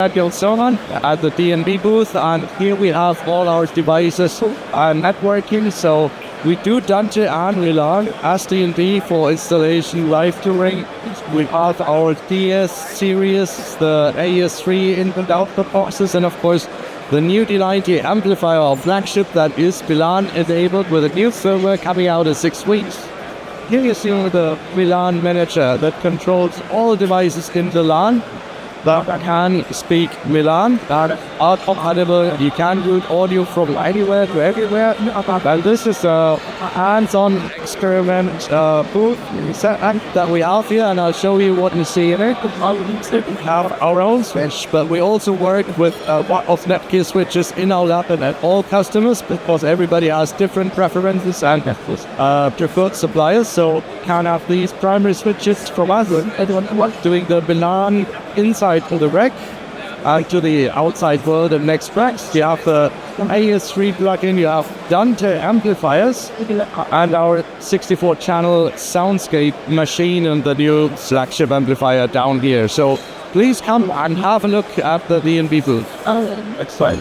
Zimmerman at the D&B booth, and here we have all our devices networking. So we do Dante and Milan as D&B for installation live touring. We have our DS series, the AS3 input output boxes, and of course the new D90 amplifier, our flagship, that is Milan enabled with a new firmware coming out in 6 weeks. Here you see the Milan manager that controls all devices in the LAN that can speak Milan, that are compatible. You can route audio from anywhere to everywhere. And this is a hands-on experiment booth setup that we have here, and I'll show you what you see in it. We have our own switch, but we also work with one of NETGEAR switches in our lab and at all customers, because everybody has different preferences and preferred suppliers. So can have these primary switches from us doing the Milan inside to the rack and to the outside world and next racks. You have the AS3 plugin, you have Dante amplifiers, and our 64-channel soundscape machine and the new flagship amplifier down here. So please come and have a look at the D&B booth. Next slide.